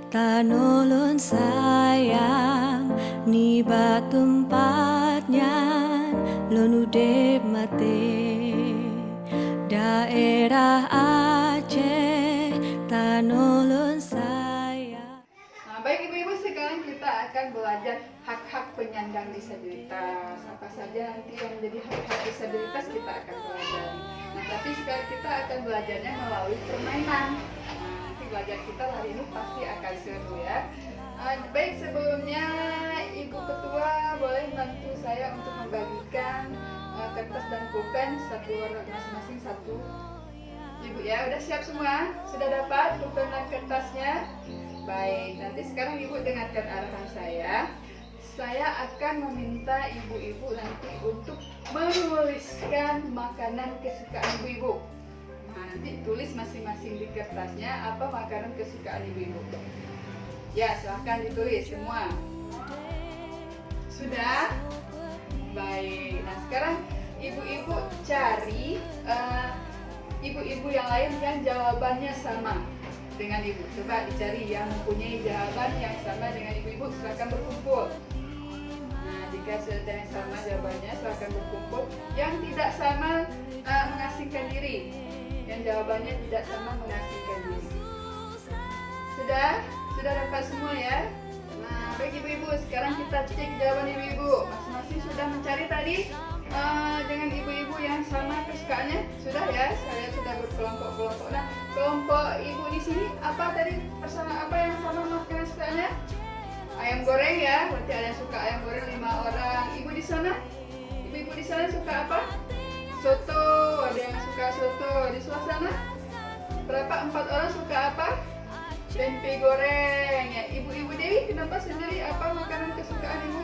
Tanolon sayang ni batempatnya lonudep mate daerah Aceh tanolon sayang. Baik ibu-ibu, sekarang kita akan belajar hak-hak penyandang disabilitas. Apa saja nanti yang menjadi hak-hak disabilitas kita akan belajar. Nah, tapi sekarang kita akan belajarnya melalui permainan. Nanti belajar kita hari ini pasti akan seru ya. Baik, sebelumnya Ibu Ketua boleh bantu saya untuk membagikan kertas dan pulpen satu orang masing-masing satu. Ibu ya, udah siap semua? Sudah dapat pulpen dan kertasnya? Baik, nanti sekarang Ibu dengarkan arahan saya. Saya akan meminta ibu-ibu nanti untuk menuliskan makanan kesukaan ibu-ibu. Nah, nanti tulis masing-masing di kertasnya apa makanan kesukaan ibu-ibu. Ya, silahkan ditulis semua. Sudah? Baik, nah sekarang ibu-ibu cari ibu-ibu yang lain yang jawabannya sama dengan ibu. Coba dicari yang mempunyai jawaban yang sama dengan ibu-ibu, silakan berkumpul. Nah, jika sudah yang sama jawabannya, silakan berkumpul. Yang tidak sama mengasingkan diri. Yang jawabannya tidak sama mengasingkan diri. Sudah dapat semua ya? Nah, baik ibu-ibu, sekarang kita cek jawaban ibu-ibu. Masing-masing sudah mencari tadi dengan ibu-ibu yang sama kesukaannya. Sudah ya? Saya sudah berkelompok-kelompok. Nah, kelompok ibu di sini apa tadi bersama apa yang sama makanan kesukaannya? Ayam goreng ya, berarti ada yang suka ayam goreng 5 orang. Ibu di sana? Ibu-ibu di sana suka apa? Soto, ada yang suka soto. Di sebelah sana? Berapa? 4 orang suka apa? Tempe goreng ya. Ibu-ibu Dewi kenapa sendiri apa makanan kesukaan ibu?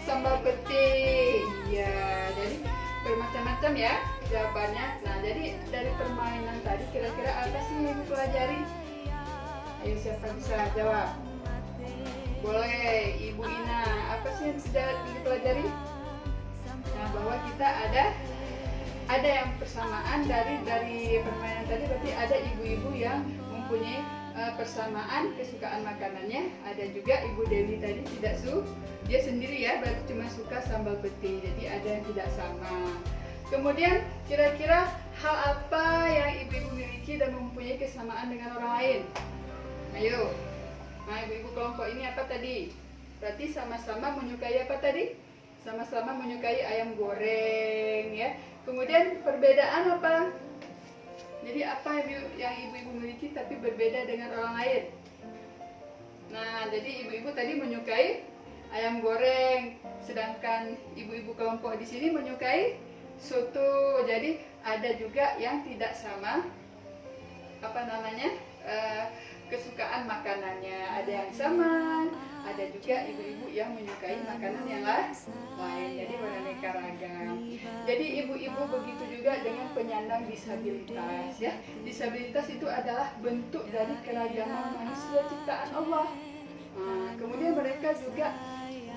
Sambal peti. Ya, jadi bermacam-macam ya jawabannya. Nah, jadi dari permainan tadi kira-kira apa sih yang ibu pelajari? Ayo, siapa bisa jawab? Boleh, Ibu Ina. Apa sih yang bisa dipelajari? Nah, bahwa kita ada yang persamaan dari permainan tadi, berarti ada ibu-ibu yang mempunyai persamaan kesukaan makanannya. Ada juga Ibu Dewi tadi tidak dia sendiri ya, berarti cuma suka sambal peti. Jadi ada yang tidak sama. Kemudian kira-kira hal apa yang ibu-ibu miliki dan mempunyai kesamaan dengan orang lain? Ayo. Nah, ibu-ibu kelompok ini apa tadi? Berarti sama-sama menyukai apa tadi? Sama-sama menyukai ayam goreng ya. Kemudian perbedaan apa? Jadi apa yang ibu-ibu miliki tapi berbeda dengan orang lain? Nah, jadi ibu-ibu tadi menyukai ayam goreng, sedangkan ibu-ibu kelompok di sini menyukai soto. Jadi ada juga yang tidak sama kesukaan makanannya. Ada yang sama, ada juga ibu-ibu yang menyukai makanan yang lain. Jadi beraneka ragam. Jadi ibu-ibu begitu juga dengan penyandang disabilitas ya. Disabilitas itu adalah bentuk dari keragaman manusia ciptaan Allah. Nah, kemudian mereka juga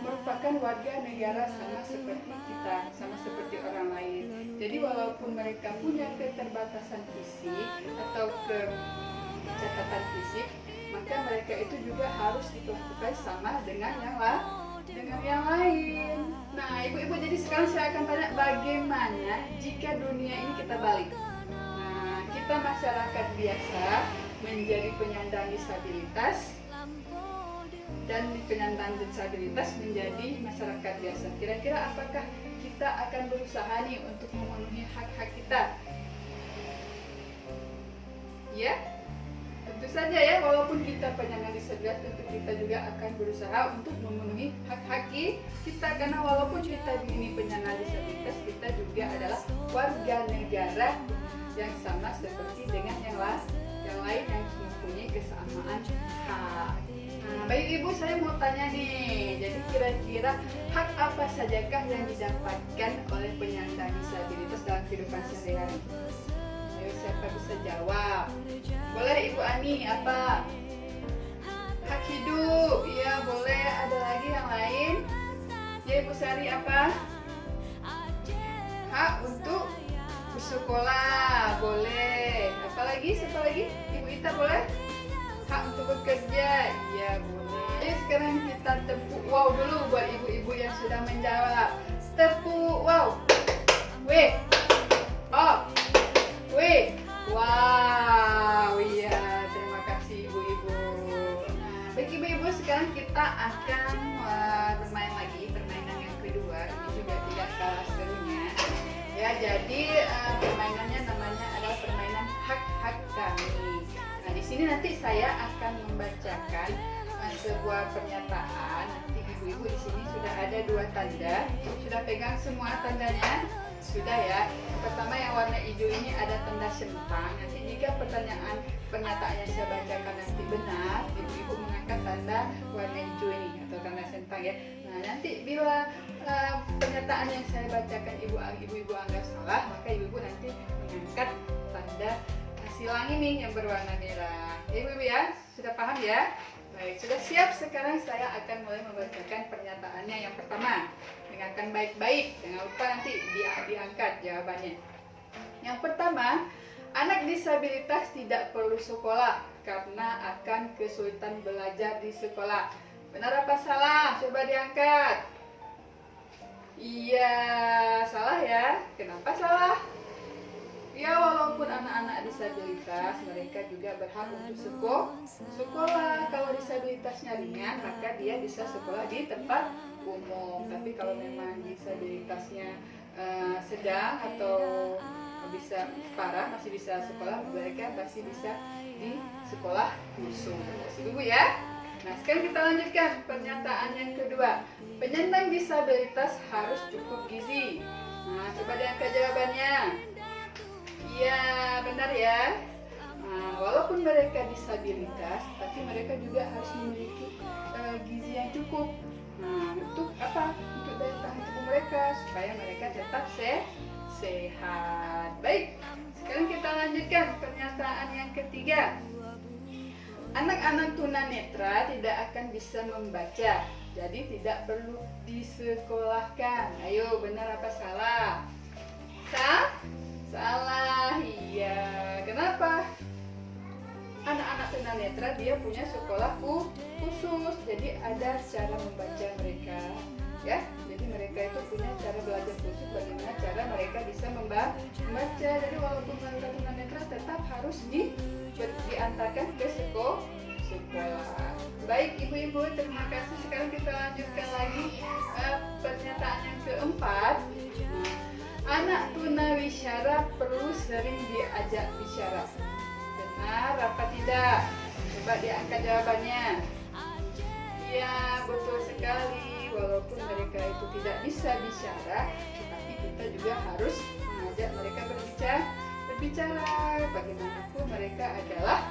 merupakan warga negara sama seperti kita, sama seperti orang lain. Jadi walaupun mereka punya keterbatasan fisik atau kecacatan fisik, maka mereka itu juga harus diperlakukan sama dengan yang lain. Nah, ibu-ibu, jadi sekarang saya akan tanya bagaimana jika dunia ini kita balik. Nah, kita masyarakat biasa menjadi penyandang disabilitas dan penyandang disabilitas menjadi masyarakat biasa. Kira-kira apakah kita akan berusaha nih untuk memenuhi hak-hak kita? Ya? Tentu saja ya, walaupun kita penyandang disabilitas, tentu kita juga akan berusaha untuk memenuhi hak-hak kita. Karena walaupun kita ini penyandang disabilitas, kita juga adalah warga negara yang sama seperti dengan yang lain yang mempunyai kesamaan hak. Nah, baik ibu, saya mau tanya nih, jadi kira-kira hak apa sajakah yang didapatkan oleh penyandang disabilitas dalam kehidupan sehari-hari? Ayo, siapa bisa jawab? Boleh Ibu Ani, apa? Hak hidup, iya boleh. Ada lagi yang lain? Ya Ibu Sari, apa? Hak untuk bersekolah, boleh. Apa lagi? Siapa lagi? Ibu Ita boleh? hak untuk bekerja? Iya boleh. Jadi sekarang kita tepuk wow dulu buat ibu-ibu yang sudah menjawab. Tepuk wow. Weh. Oh. Weh. Wow. Iya, terima kasih ibu-ibu. Nah, baik ibu-ibu, sekarang kita akan bermain lagi permainan yang kedua. Ini juga tidak kalah serunya. Ya, jadi permainannya namanya adalah permainan hak-hak kami. Nah, di sini nanti saya akan membacakan sebuah pernyataan. Nanti ibu-ibu di sini sudah ada 2 tanda. Sudah pegang semua tandanya? Sudah ya. Yang pertama yang warna hijau ini ada tanda centang. Nanti jika pernyataan yang saya bacakan nanti benar, ibu-ibu mengangkat tanda warna hijau ini atau tanda centang ya. Nah, nanti bila pernyataan yang saya bacakan ibu-ibu anggap salah, maka ibu-ibu nanti mengangkat tanda silang ini yang berwarna merah. Ya, ibu-ibu ya, sudah paham ya? Baik, sudah siap. Sekarang saya akan mulai membacakan pernyataannya. Yang pertama, dengarkan baik-baik, jangan lupa nanti diangkat jawabannya. Yang pertama, anak disabilitas tidak perlu sekolah karena akan kesulitan belajar di sekolah. Benar apa salah? Coba diangkat. Iya, salah ya. Kenapa salah? Ya, walaupun anak-anak disabilitas, mereka juga berhak untuk sekolah. Kalau disabilitasnya ringan, maka dia bisa sekolah di tempat umum. Tapi kalau memang disabilitasnya sedang atau bisa parah, masih bisa sekolah, mereka masih bisa di sekolah khusus. Ibu ya. Nah, sekarang kita lanjutkan pernyataan yang kedua. Penyandang disabilitas harus cukup gizi. Nah, coba diangkat jawabannya. Iya, benar ya. Nah, walaupun mereka disabilitas, tapi mereka juga harus memiliki gizi yang cukup. Nah, untuk apa? Untuk daya tahan tubuh mereka supaya mereka tetap sehat. Baik, sekarang kita lanjutkan pernyataan yang ketiga. Anak-anak tunanetra tidak akan bisa membaca, jadi tidak perlu disekolahkan. Ayo, benar apa salah? Salah, iya. Kenapa? Anak-anak tunanetra dia punya sekolah khusus, jadi ada cara membaca mereka, ya. Jadi mereka itu punya cara belajar khusus bagaimana cara mereka bisa membaca. Jadi walaupun mereka tunanetra tetap harus diantarkan ke sekolah. Baik ibu-ibu, terima kasih. Sekarang kita lanjutkan lagi pernyataan yang keempat. Anak tunawicara perlu sering diajak bicara. Benar apa tidak? Coba diangkat jawabannya. Iya, betul sekali. Walaupun mereka itu tidak bisa bicara, tetapi kita juga harus mengajak mereka berbicara. Bagaimanapun mereka adalah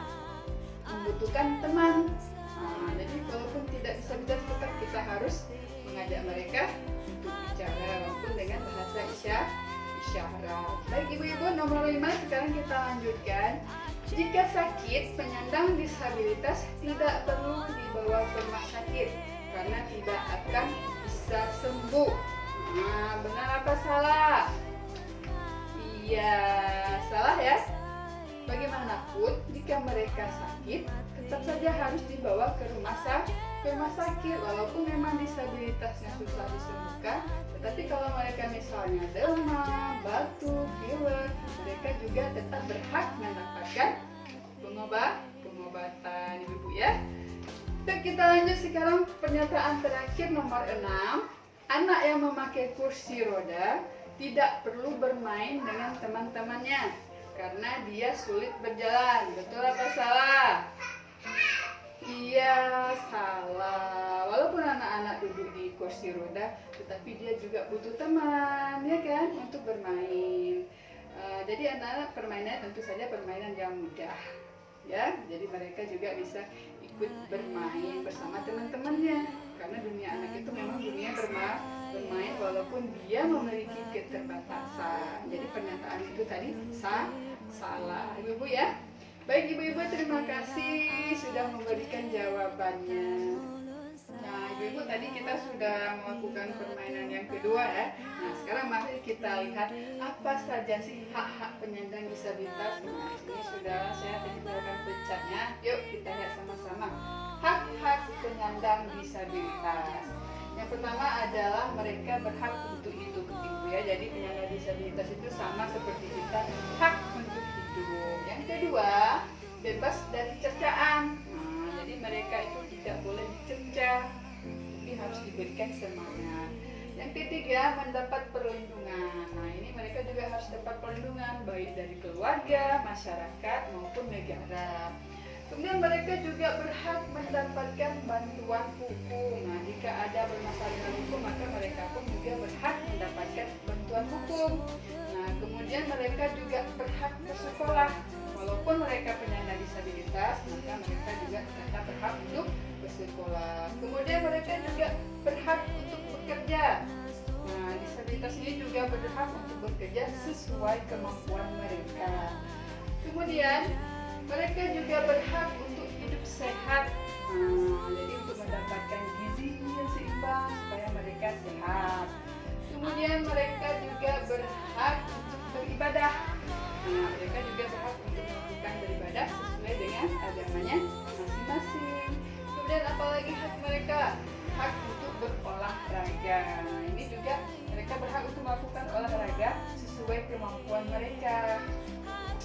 membutuhkan teman. Nah, jadi walaupun tidak bisa bicara, tetap kita harus mengajak mereka untuk bicara walaupun dengan bahasa isyarat. Baik ibu-ibu, nomor 5 sekarang kita lanjutkan. Jika sakit, penyandang disabilitas tidak perlu dibawa ke rumah sakit karena tidak akan bisa sembuh. Nah, benar apa salah? Iya, salah ya. Bagaimanapun, jika mereka sakit, tetap saja harus dibawa ke rumah sakit walaupun memang disabilitasnya susah disembuhkan. Tetapi kalau mereka misalnya demam, batuk, pilek, mereka juga tetap berhak mendapatkan pengobatan, ibu-ibu ya. Baik, kita lanjut sekarang pernyataan terakhir nomor 6. Anak yang memakai kursi roda tidak perlu bermain dengan teman-temannya karena dia sulit berjalan. Betul apa salah? Iya, salah. Walaupun anak-anak duduk di kursi roda, tetapi dia juga butuh teman, ya kan, untuk bermain. Jadi anak-anak permainan tentu saja permainan yang mudah, ya. Jadi mereka juga bisa ikut bermain bersama teman-temannya. Karena dunia anak itu memang dunia bermain walaupun dia memiliki keterbatasan. Jadi pernyataan itu tadi salah, ibu-ibu ya. Baik ibu-ibu, terima kasih sudah memberikan jawabannya. Nah ibu-ibu, tadi kita sudah melakukan permainan yang kedua ya. Nah sekarang mari kita lihat apa saja sih hak-hak penyandang disabilitas. Nah ini sudah saya tadi melakukan pencatnya. Yuk kita lihat sama penyandang disabilitas. Yang pertama adalah mereka berhak untuk hidup, Ibu ya. Jadi penyandang disabilitas itu sama seperti kita, hak untuk hidup. Yang kedua, bebas dari cercaan. Jadi mereka itu tidak boleh dicerca, tapi harus diberikan semangat. Yang ketiga, mendapat perlindungan. Nah, ini mereka juga harus dapat perlindungan baik dari keluarga, masyarakat maupun negara. Kemudian mereka juga berhak mendapatkan bantuan hukum. Nah, jika ada bermasalah dengan hukum, maka mereka pun juga berhak mendapatkan bantuan hukum. Nah, kemudian mereka juga berhak bersekolah. Walaupun mereka penyandang disabilitas, maka mereka juga tetap berhak untuk bersekolah. Kemudian mereka juga berhak untuk bekerja. Nah, disabilitas ini juga berhak untuk bekerja sesuai kemampuan mereka. Kemudian mereka juga berhak untuk hidup sehat. Jadi untuk mendapatkan gizi yang seimbang supaya mereka sehat. Kemudian mereka juga berhak untuk beribadah. Nah, mereka juga berhak untuk melakukan beribadah sesuai dengan agamanya masing-masing. Kemudian apalagi hak mereka? Hak untuk berolahraga. Nah, ini juga mereka berhak untuk melakukan olahraga sesuai kemampuan mereka.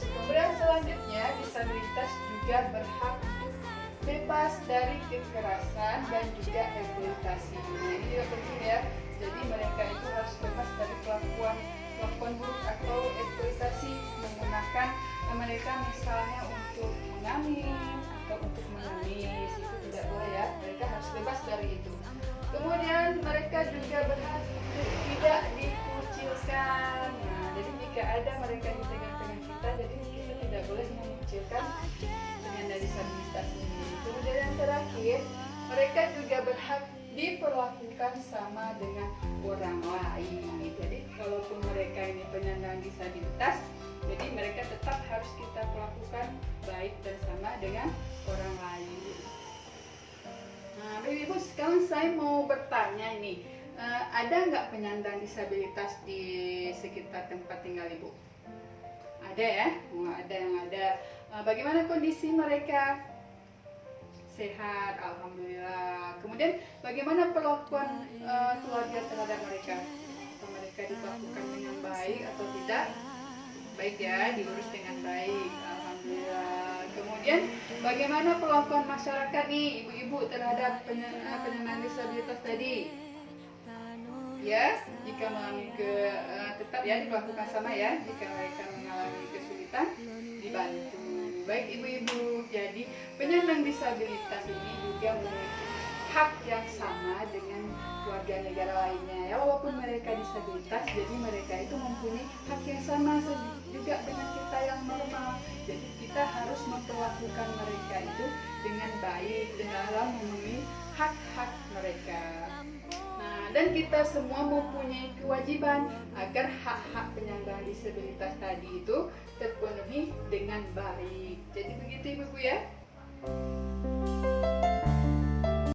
Kemudian selanjutnya, disabilitas juga berhak untuk bebas dari kekerasan dan juga eksploitasi. Nah, ini juga penting ya. Jadi mereka itu harus bebas dari kelakuan buruk atau eksploitasi menggunakan mereka misalnya untuk mengamis atau untuk mengemis, itu tidak boleh ya. Mereka harus bebas dari itu. Kemudian mereka juga berhak untuk tidak dikucilkan. Nah, jadi jika ada mereka di tengah-tengah kita, jadi kita tidak boleh mengucilkan penyandang disabilitas ini. Kemudian yang terakhir, mereka juga berhak diperlakukan sama dengan orang lain. Jadi kalaupun mereka ini penyandang disabilitas, jadi mereka tetap harus kita perlakukan baik dan sama dengan orang lain. Nah, Ibu, sekarang saya mau bertanya ini, ada nggak penyandang disabilitas di sekitar tempat tinggal Ibu? Ada ya? Ada yang ada. Bagaimana kondisi mereka? Sehat, alhamdulillah. Kemudian bagaimana perlakuan keluarga terhadap mereka? Apakah mereka diperlakukan dengan baik atau tidak? Baik ya, diurus dengan baik, alhamdulillah. Kemudian bagaimana perlakuan masyarakat nih, ibu-ibu terhadap penyandang disabilitas tadi? Ya, jika mengalami tetap ya diperlakukan sama ya. Jika mereka mengalami kesulitan, dibantu. Baik ibu-ibu, jadi penyandang disabilitas ini juga memiliki hak yang sama dengan warga negara lainnya ya. Walaupun mereka disabilitas, jadi mereka itu mempunyai hak yang sama juga dengan kita yang normal. Jadi kita harus memperlakukan mereka itu dengan baik dalam memenuhi hak-hak mereka. Nah, dan kita semua mempunyai kewajiban agar hak-hak penyandang disabilitas tadi itu terpenuhi dengan baik. Jadi begitu Ibu ya.